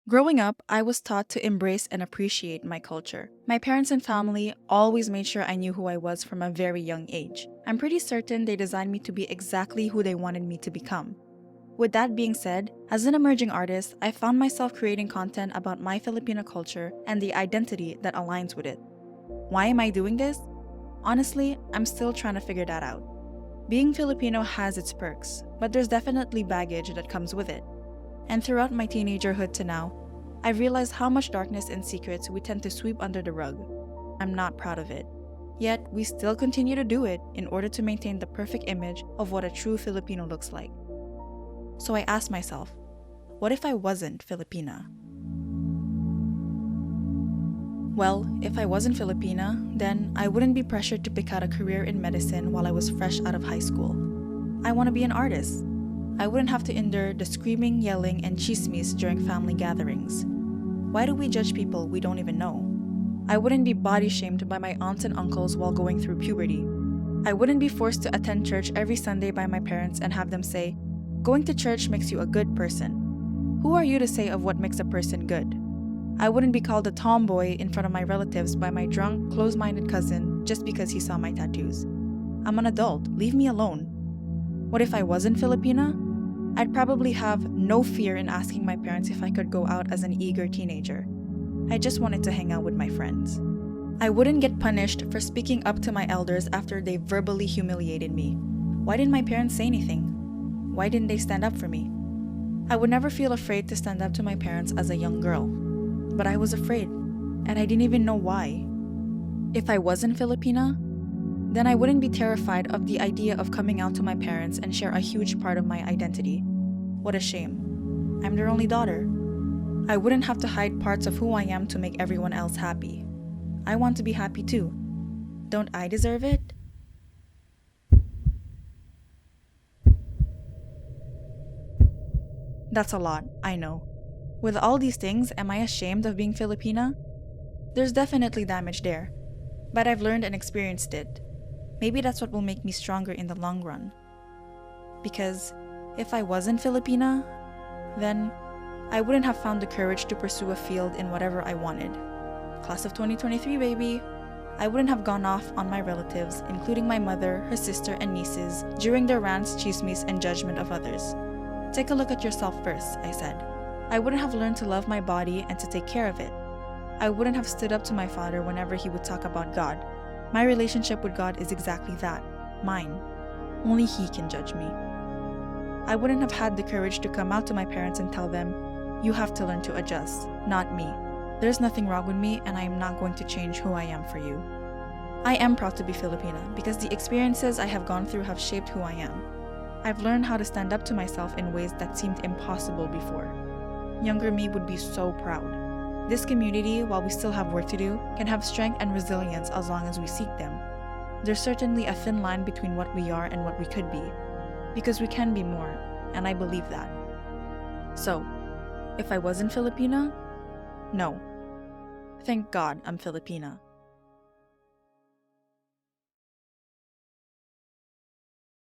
Growing up, I was taught to embrace and appreciate my culture. My parents and family always made sure I knew who I was from a very young age. I'm pretty certain they designed me to be exactly who they wanted me to become. With that being said, as an emerging artist, I found myself creating content about my Filipino culture and the identity that aligns with it. Why am I doing this? Honestly, I'm still trying to figure that out. Being Filipino has its perks, but there's definitely baggage that comes with it. And throughout my teenagerhood to now, I've realized how much darkness and secrets we tend to sweep under the rug. I'm not proud of it. Yet, we still continue to do it in order to maintain the perfect image of what a true Filipino looks like. So I asked myself, what if I wasn't Filipina? Well, if I wasn't Filipina, then I wouldn't be pressured to pick out a career in medicine while I was fresh out of high school. I want to be an artist. I wouldn't have to endure the screaming, yelling, and chismes during family gatherings. Why do we judge people we don't even know? I wouldn't be body shamed by my aunts and uncles while going through puberty. I wouldn't be forced to attend church every Sunday by my parents and have them say, "Going to church makes you a good person." Who are you to say of what makes a person good? I wouldn't be called a tomboy in front of my relatives by my drunk, close-minded cousin just because he saw my tattoos. I'm an adult, leave me alone. What if I wasn't Filipina? I'd probably have no fear in asking my parents if I could go out as an eager teenager. I just wanted to hang out with my friends. I wouldn't get punished for speaking up to my elders after they verbally humiliated me. Why didn't my parents say anything? Why didn't they stand up for me? I would never feel afraid to stand up to my parents as a young girl. But I was afraid, and I didn't even know why. If I wasn't Filipina, then I wouldn't be terrified of the idea of coming out to my parents and share a huge part of my identity. What a shame. I'm their only daughter. I wouldn't have to hide parts of who I am to make everyone else happy. I want to be happy too. Don't I deserve it? That's a lot, I know. With all these things, am I ashamed of being Filipina? There's definitely damage there, but I've learned and experienced it. Maybe that's what will make me stronger in the long run. Because if I wasn't Filipina, then I wouldn't have found the courage to pursue a field in whatever I wanted. Class of 2023, baby! I wouldn't have gone off on my relatives, including my mother, her sister, and nieces, during their rants, chismes, and judgment of others. Take a look at yourself first, I said. I wouldn't have learned to love my body and to take care of it. I wouldn't have stood up to my father whenever he would talk about God. My relationship with God is exactly that, mine. Only He can judge me. I wouldn't have had the courage to come out to my parents and tell them, "You have to learn to adjust, not me. There's nothing wrong with me and I am not going to change who I am for you." I am proud to be Filipina because the experiences I have gone through have shaped who I am. I've learned how to stand up to myself in ways that seemed impossible before. Younger me would be so proud. This community, while we still have work to do, can have strength and resilience as long as we seek them. There's certainly a thin line between what we are and what we could be, because we can be more, and I believe that. So, if I wasn't Filipina? No. Thank God I'm Filipina.